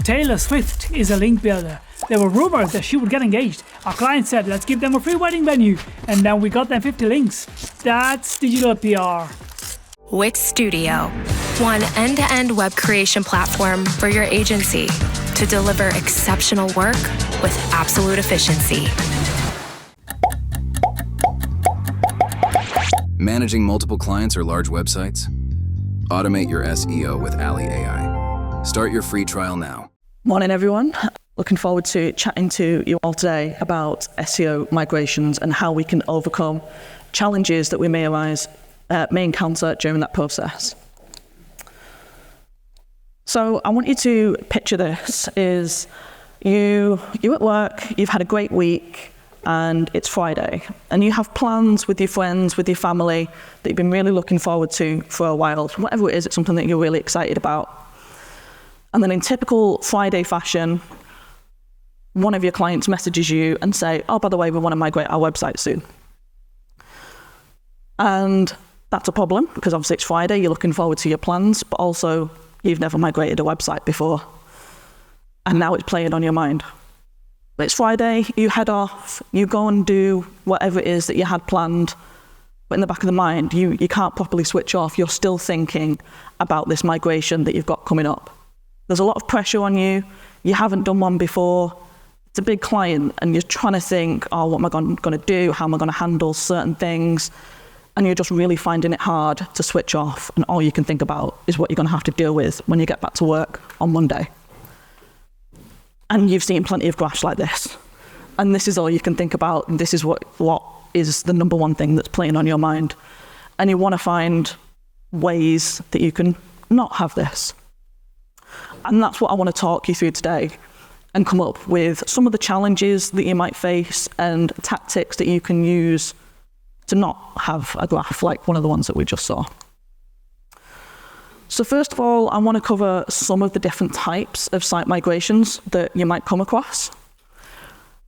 Taylor Swift is a link builder. There were rumors that she would get engaged. Our client said, let's give them a free wedding venue. And then we got them 50 links. That's digital PR. Wix Studio, one end-to-end web creation platform for your agency to deliver exceptional work with absolute efficiency. Managing multiple clients or large websites? Automate your SEO with Ali AI. Start your free trial now. Morning, everyone. Looking forward to chatting to you all today about SEO migrations and how we can overcome challenges that we may encounter during that process. So I want you to picture this is you at work, you've had a great week, and it's Friday, and you have plans with your friends, with your family that you've been really looking forward to for a while. Whatever it is, it's something that you're really excited about. And then in typical Friday fashion, one of your clients messages you and say, oh, by the way, we want to migrate our website soon. And that's a problem because obviously it's Friday, you're looking forward to your plans, but also you've never migrated a website before. And now it's playing on your mind. But it's Friday, you head off, you go and do whatever it is that you had planned, but in the back of the mind, you can't properly switch off. You're still thinking about this migration that you've got coming up. There's a lot of pressure on you. You haven't done one before. It's a big client, and you're trying to think, oh, what am I going to do? How am I going to handle certain things? And you're just really finding it hard to switch off, and all you can think about is what you're going to have to deal with when you get back to work on Monday. And you've seen plenty of graphs like this, and this is all you can think about, and this is what is the number one thing that's playing on your mind. And you want to find ways that you can not have this. And that's what I want to talk you through today, and come up with some of the challenges that you might face and tactics that you can use to not have a graph like one of the ones that we just saw. So first of all, I want to cover some of the different types of site migrations that you might come across.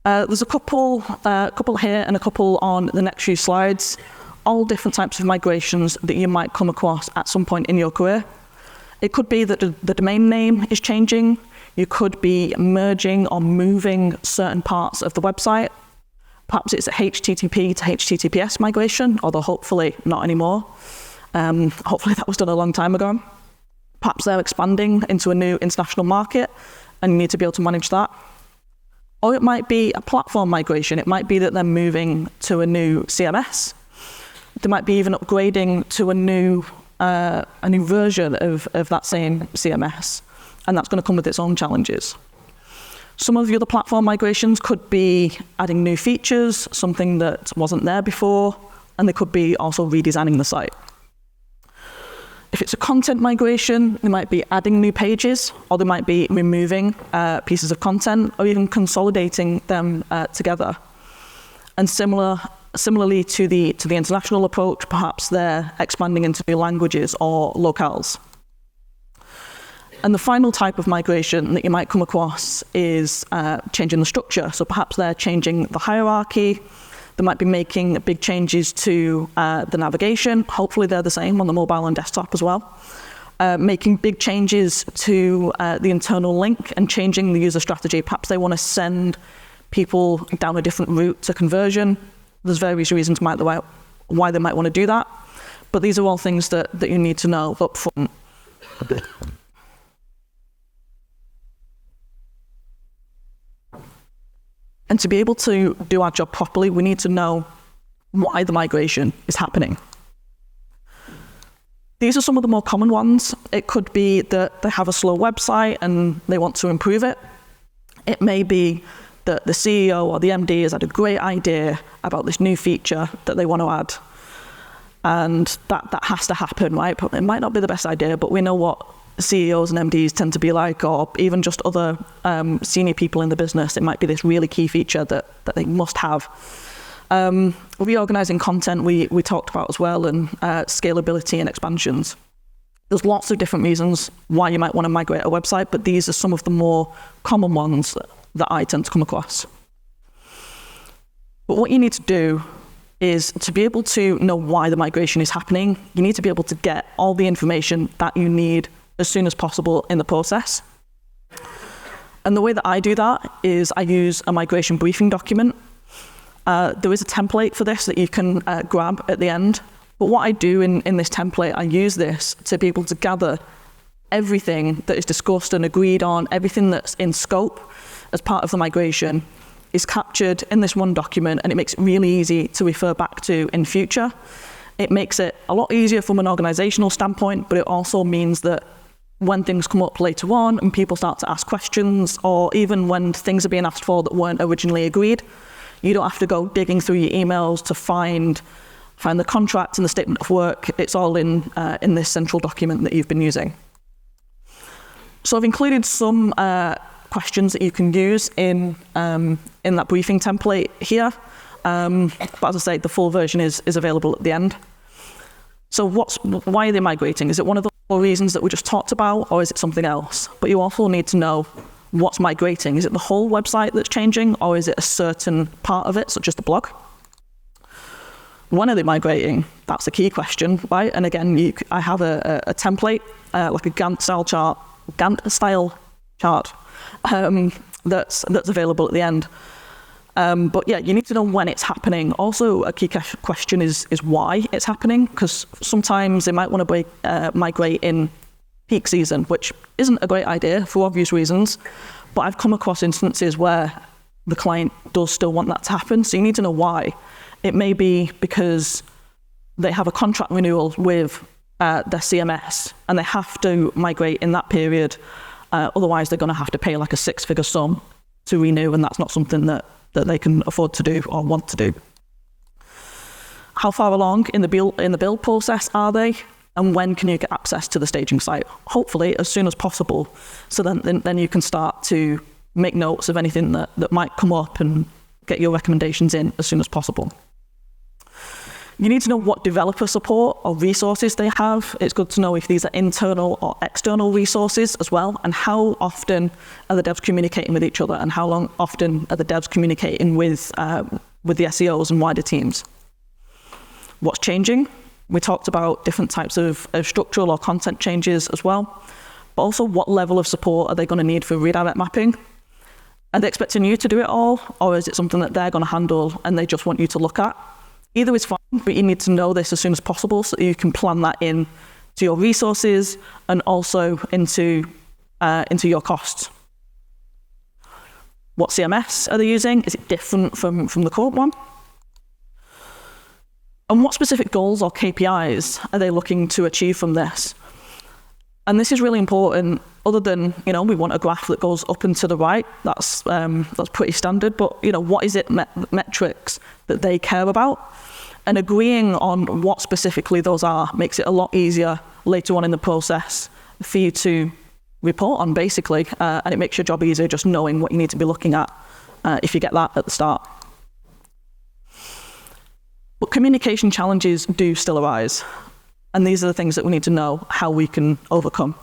There's a couple here and a couple on the next few slides, all different types of migrations that you might come across at some point in your career. It could be that the domain name is changing. You could be merging or moving certain parts of the website. Perhaps it's a HTTP to HTTPS migration, although hopefully not anymore. Hopefully that was done a long time ago. Perhaps they're expanding into a new international market and you need to be able to manage that. Or it might be a platform migration. It might be that they're moving to a new CMS. They might be even upgrading to a new version of that same CMS, and that's going to come with its own challenges. Some of the other platform migrations could be adding new features, something that wasn't there before, and they could be also redesigning the site. If it's a content migration, they might be adding new pages, or they might be removing pieces of content, or even consolidating them together. And similarly to the international approach, perhaps they're expanding into new languages or locales. And the final type of migration that you might come across is changing the structure. So perhaps they're changing the hierarchy. They might be making big changes to the navigation. Hopefully they're the same on the mobile and desktop as well. Making big changes to the internal link and changing the user strategy. Perhaps they want to send people down a different route to conversion. There's various reasons why they might want to do that. But these are all things that you need to know up front. And to be able to do our job properly, we need to know why the migration is happening. These are some of the more common ones. It could be that they have a slow website and they want to improve it. It may be that the CEO or the MD has had a great idea about this new feature that they want to add. And that has to happen, right? It might not be the best idea, but we know what CEOs and MDs tend to be like, or even just other senior people in the business. It might be this really key feature that they must have. Reorganizing content we talked about as well, and scalability and expansions. There's lots of different reasons why you might want to migrate a website, but these are some of the more common ones that I tend to come across. But what you need to do is to be able to know why the migration is happening. You need to be able to get all the information that you need as soon as possible in the process. And the way that I do that is I use a migration briefing document. There is a template for this that you can grab at the end. But what I do in this template, I use this to be able to gather everything that is discussed and agreed on, everything that's in scope as part of the migration is captured in this one document, and it makes it really easy to refer back to in future. It makes it a lot easier from an organizational standpoint, but it also means that when things come up later on and people start to ask questions, or even when things are being asked for that weren't originally agreed, you don't have to go digging through your emails to find the contract and the statement of work. It's all in this central document that you've been using. So I've included some questions that you can use in that briefing template here. But as I say, the full version is available at the end. So why are they migrating? Is it one of the four reasons that we just talked about, or is it something else? But you also need to know what's migrating. Is it the whole website that's changing, or is it a certain part of it, such as the blog? When are they migrating? That's a key question, right? And again, I have a template, like a Gantt style chart that's available at the end. But yeah, you need to know when it's happening. Also, a key question is why it's happening, because sometimes they might want to migrate in peak season, which isn't a great idea for obvious reasons. But I've come across instances where the client does still want that to happen, so you need to know why. It may be because they have a contract renewal with their CMS and they have to migrate in that period. Otherwise, they're going to have to pay like a six-figure sum to renew, and that's not something that they can afford to do or want to do. How far along in the build process are they, and when can you get access to the staging site? Hopefully, as soon as possible, so then you can start to make notes of anything that might come up and get your recommendations in as soon as possible. You need to know what developer support or resources they have. It's good to know if these are internal or external resources as well, and how often are the devs communicating with each other, and how often are the devs communicating with the SEOs and wider teams. What's changing? We talked about different types of structural or content changes as well, but also what level of support are they going to need for redirect mapping? Are they expecting you to do it all, or is it something that they're going to handle and they just want you to look at? Either is fine, but you need to know this as soon as possible so that you can plan that in to your resources and also into your costs. What CMS are they using? Is it different from the current one? And what specific goals or KPIs are they looking to achieve from this? And this is really important. Other than, we want a graph that goes up and to the right. That's pretty standard. But, what is it metrics that they care about? And agreeing on what specifically those are makes it a lot easier later on in the process for you to report on, basically. And it makes your job easier just knowing what you need to be looking at if you get that at the start. But communication challenges do still arise. And these are the things that we need to know how we can overcome.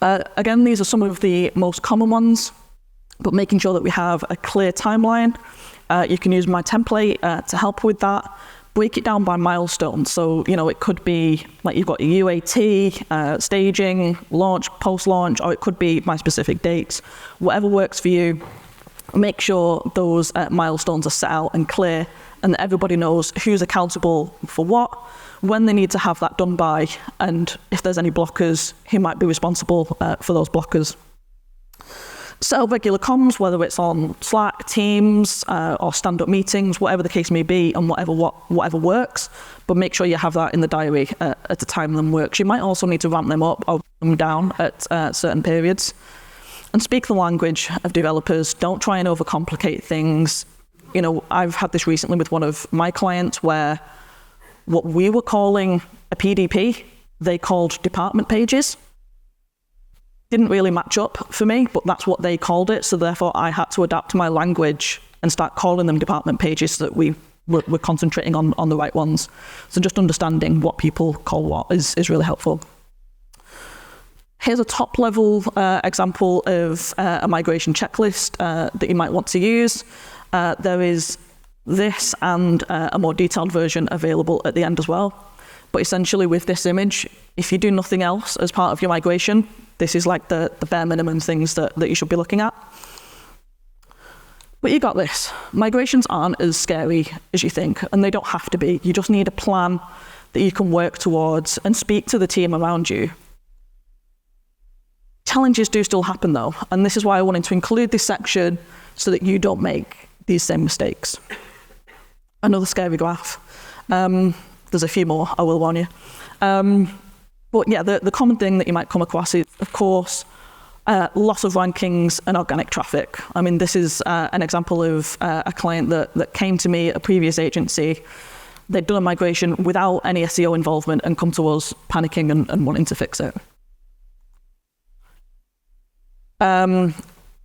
Again, these are some of the most common ones, but making sure that we have a clear timeline. You can use my template to help with that. Break it down by milestones. So, it could be like you've got your UAT, staging, launch, post-launch, or it could be my specific dates. Whatever works for you, make sure those milestones are set out and clear, and that everybody knows who's accountable for what, when they need to have that done by, and if there's any blockers, who might be responsible for those blockers. Set up regular comms, whether it's on Slack, Teams, or stand-up meetings, whatever the case may be, and whatever works. But make sure you have that in the diary at a time that works. You might also need to ramp them up or ramp them down at certain periods. And speak the language of developers. Don't try and overcomplicate things. I've had this recently with one of my clients where what we were calling a PDP, they called department pages. Didn't really match up for me, but that's what they called it. So therefore, I had to adapt my language and start calling them department pages so that we're concentrating on the right ones. So just understanding what people call what is really helpful. Here's a top-level example of a migration checklist that you might want to use. There is this and a more detailed version available at the end as well. But essentially with this image, if you do nothing else as part of your migration, this is like the bare minimum things that you should be looking at. But you got this. Migrations aren't as scary as you think, and they don't have to be. You just need a plan that you can work towards and speak to the team around you. Challenges do still happen though, and this is why I wanted to include this section so that you don't make these same mistakes. Another scary graph. There's a few more, I will warn you. But yeah, the common thing that you might come across is, of course, loss of rankings and organic traffic. I mean, this is an example of a client that came to me at a previous agency. They'd done a migration without any SEO involvement and come to us panicking and wanting to fix it.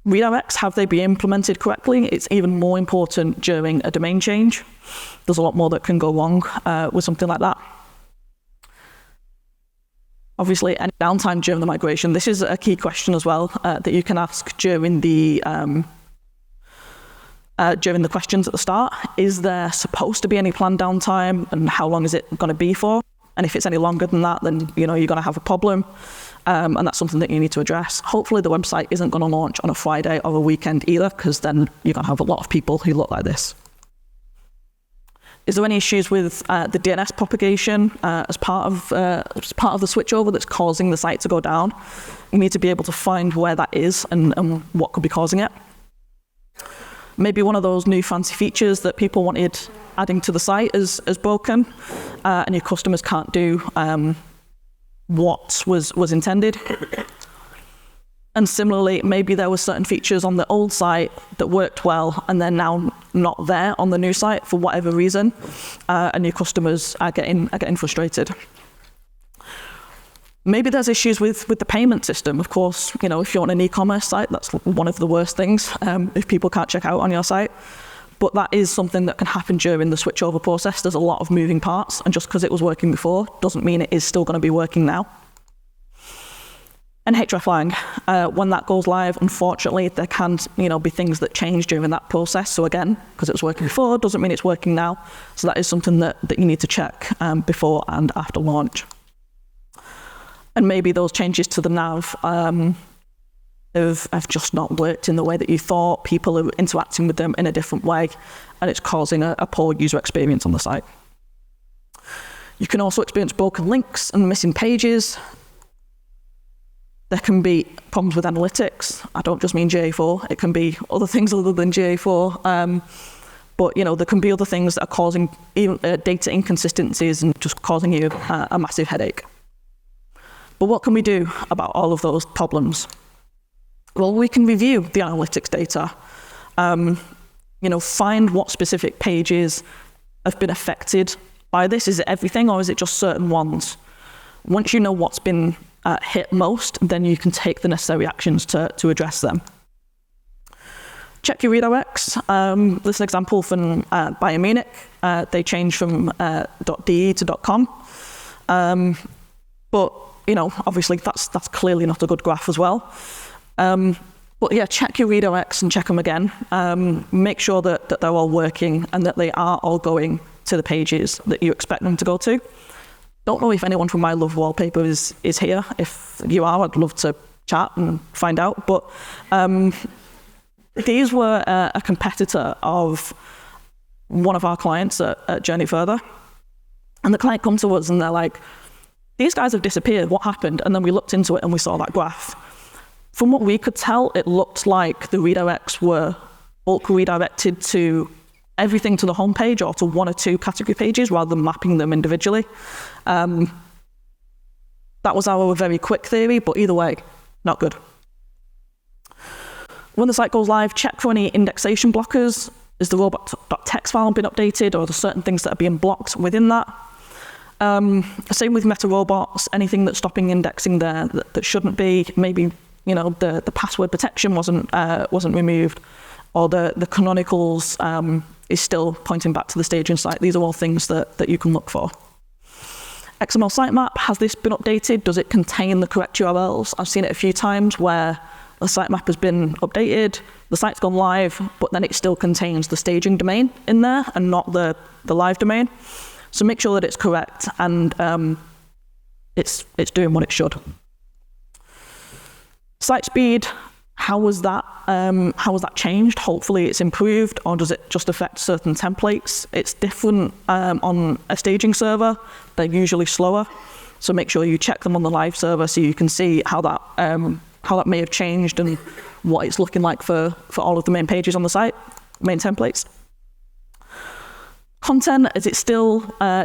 Redirects, have they been implemented correctly? It's even more important during a domain change. There's a lot more that can go wrong with something like that. Obviously, any downtime during the migration, this is a key question as well that you can ask during the questions at the start. Is there supposed to be any planned downtime, and how long is it going to be for? And if it's any longer than that, then you're going to have a problem. And that's something that you need to address. Hopefully the website isn't going to launch on a Friday or a weekend either, because then you're going to have a lot of people who look like this. Is there any issues with the DNS propagation as part of the switchover that's causing the site to go down? You need to be able to find where that is and what could be causing it. Maybe one of those new fancy features that people wanted adding to the site is broken, and your customers can't do what was intended. And similarly, maybe there were certain features on the old site that worked well and they're now not there on the new site for whatever reason, and your customers are getting frustrated. Maybe there's issues with the payment system. Of course, if you're on an e-commerce site, that's one of the worst things if people can't check out on your site. But that is something that can happen during the switchover process. There's a lot of moving parts, and just because it was working before doesn't mean it is still going to be working now. And hreflang, when that goes live, unfortunately, there can be things that change during that process. So again, because it was working before doesn't mean it's working now. So that is something that you need to check before and after launch. And maybe those changes to the nav have just not worked in the way that you thought. People are interacting with them in a different way, and it's causing a poor user experience on the site. You can also experience broken links and missing pages. There can be problems with analytics. I don't just mean GA4. It can be other things other than GA4. But there can be other things that are causing even data inconsistencies and just causing you a massive headache. But what can we do about all of those problems? Well, we can review the analytics data. Find what specific pages have been affected by this. Is it everything, or is it just certain ones? Once you know what's been hit most, then you can take the necessary actions to address them. Check your redirects. This is an example from Bayern Munich. They changed from .de to .com. But obviously that's clearly not a good graph as well. But yeah, check your redirects and check them again. Make sure that they're all working and that they are all going to the pages that you expect them to go to. Don't know if anyone from My Love Wallpaper is here. If you are, I'd love to chat and find out. But these were a competitor of one of our clients at Journey Further. And the client comes to us and they're like, these guys have disappeared, what happened? And then we looked into it and we saw that graph. From what we could tell, it looked like the redirects were bulk redirected to everything to the homepage or to one or two category pages rather than mapping them individually. That was our very quick theory, but either way, not good. When the site goes live, check for any indexation blockers. Is the robot.txt file been updated, or are there certain things that are being blocked within that? Same with meta robots, anything that's stopping indexing there that shouldn't be. Maybe the password protection wasn't removed, or the canonicals is still pointing back to the staging site. These are all things that you can look for. XML sitemap, has this been updated? Does it contain the correct URLs? I've seen it a few times where the sitemap has been updated, the site's gone live, but then it still contains the staging domain in there and not the live domain. So make sure that it's correct and it's doing what it should. Site speed, how was that changed? Hopefully it's improved, or does it just affect certain templates? It's different on a staging server. They're usually slower. So make sure you check them on the live server so you can see how that may have changed and what it's looking like for all of the main pages on the site, main templates. Content, is it still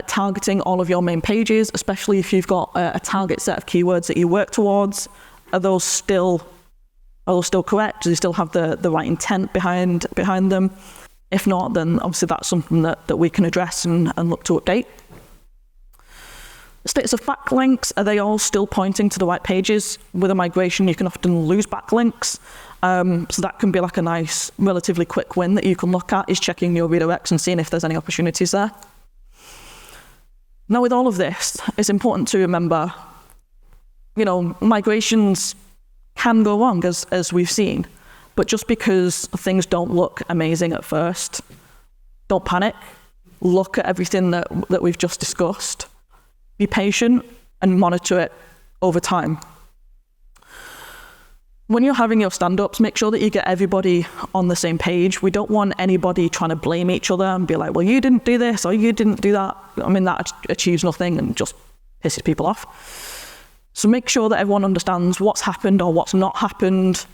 targeting all of your main pages, especially if you've got a target set of keywords that you work towards? Are those still correct? Do they still have the right intent behind them? If not, then obviously that's something that we can address and look to update. Status of backlinks, are they all still pointing to the right pages? With a migration, you can often lose backlinks. So that can be like a nice, relatively quick win that you can look at, is checking your redirects and seeing if there's any opportunities there. Now, with all of this, it's important to remember, migrations can go wrong, as we've seen. But just because things don't look amazing at first, don't panic. Look at everything that we've just discussed. Be patient and monitor it over time. When you're having your stand-ups, make sure that you get everybody on the same page. We don't want anybody trying to blame each other and be like, well, you didn't do this or you didn't do that. I mean, that achieves nothing and just pisses people off. So make sure that everyone understands what's happened or what's not happened,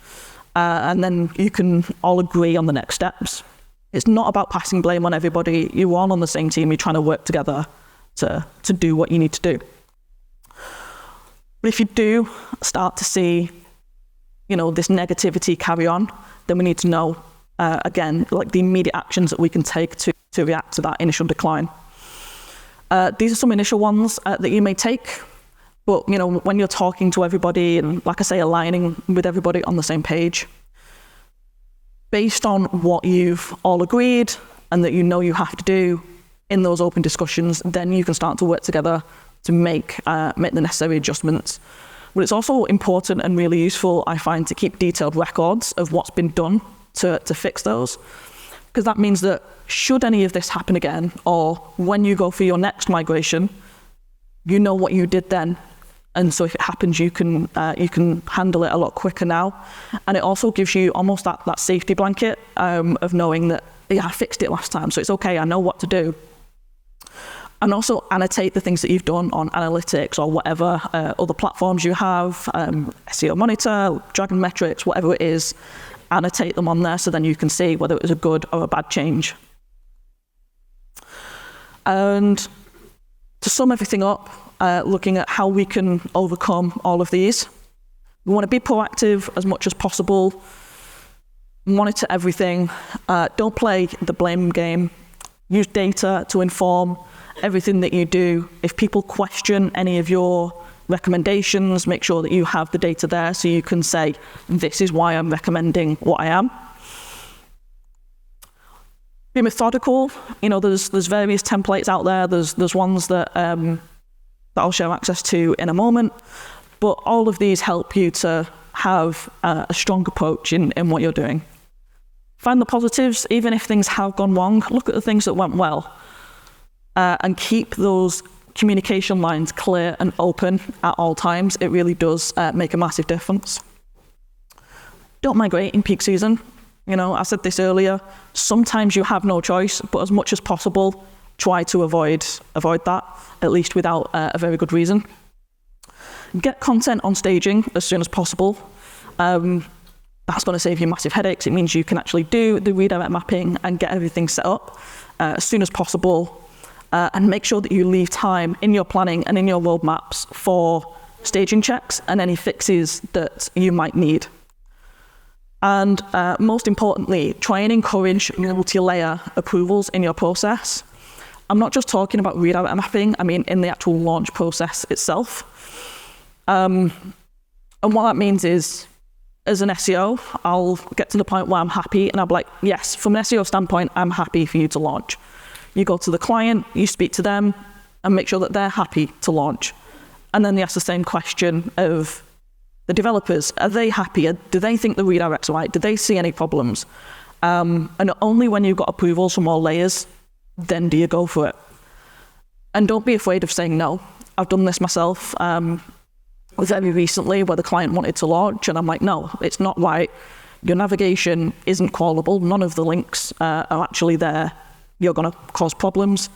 and then you can all agree on the next steps. It's not about passing blame on everybody. You're all on the same team. You're trying to work together to do what you need to do. But if you do start to see, this negativity carry on, then we need to know, again, like the immediate actions that we can take to react to that initial decline. These are some initial ones that you may take, but, when you're talking to everybody and, like I say, aligning with everybody on the same page, based on what you've all agreed and that you have to do in those open discussions, then you can start to work together to make the necessary adjustments. But it's also important and really useful, I find, to keep detailed records of what's been done to fix those. Because that means that should any of this happen again, or when you go for your next migration, you know what you did then. And so if it happens, you can handle it a lot quicker now. And it also gives you almost that safety blanket of knowing that, yeah, I fixed it last time, so it's okay, I know what to do. And also annotate the things that you've done on analytics or whatever other platforms you have, SEO Monitor, Dragon Metrics, whatever it is, annotate them on there so then you can see whether it was a good or a bad change. And to sum everything up, looking at how we can overcome all of these, we want to be proactive as much as possible, monitor everything, don't play the blame game, use data to inform everything that you do. If people question any of your recommendations, make sure that you have the data there so you can say, this is why I'm recommending what I am. Be methodical. There's various templates out there. There's ones that I'll share access to in a moment. But all of these help you to have a strong approach in what you're doing. Find the positives, even if things have gone wrong. Look at the things that went well. And keep those communication lines clear and open at all times. It really does make a massive difference. Don't migrate in peak season. I said this earlier, sometimes you have no choice, but as much as possible, try to avoid that, at least without a very good reason. Get content on staging as soon as possible. That's going to save you massive headaches. It means you can actually do the redirect mapping and get everything set up as soon as possible. And make sure that you leave time in your planning and in your roadmaps for staging checks and any fixes that you might need. And most importantly, try and encourage multi-layer approvals in your process. I'm not just talking about redirect mapping, I mean in the actual launch process itself. And what that means is, as an SEO, I'll get to the point where I'm happy and I'll be like, yes, from an SEO standpoint, I'm happy for you to launch. You go to the client, you speak to them, and make sure that they're happy to launch. And then you ask the same question of the developers. Are they happy? Do they think the redirects are right? Do they see any problems? And only when you've got approvals from all layers, then do you go for it. And don't be afraid of saying no. I've done this myself very recently where the client wanted to launch, and I'm like, no, it's not right. Your navigation isn't crawlable. None of the links are actually there. You're going to cause problems.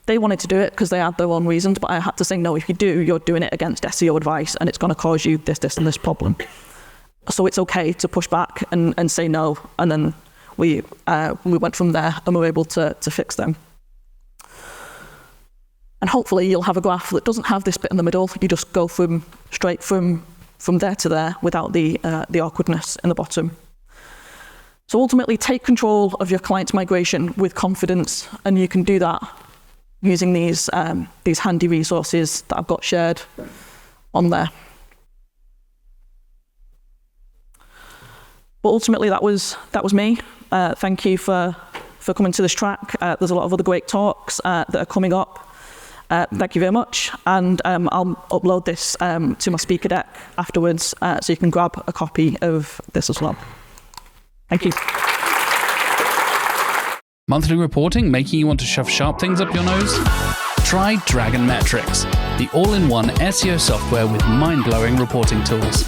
They wanted to do it because they had their own reasons, but I had to say, no, if you do, you're doing it against SEO advice, and it's going to cause you this, and this problem. So it's okay to push back and say no, and then we went from there and we were able to fix them. And hopefully you'll have a graph that doesn't have this bit in the middle. You just go straight from there to there without the awkwardness in the bottom. So ultimately, take control of your client's migration with confidence, and you can do that using these handy resources that I've got shared on there. But ultimately, that was me. Thank you for coming to this track. There's a lot of other great talks that are coming up. Thank you very much, and I'll upload this to my speaker deck afterwards, so you can grab a copy of this as well. Thank you. Monthly reporting making you want to shove sharp things up your nose? Try Dragon Metrics, the all-in-one SEO software with mind-blowing reporting tools.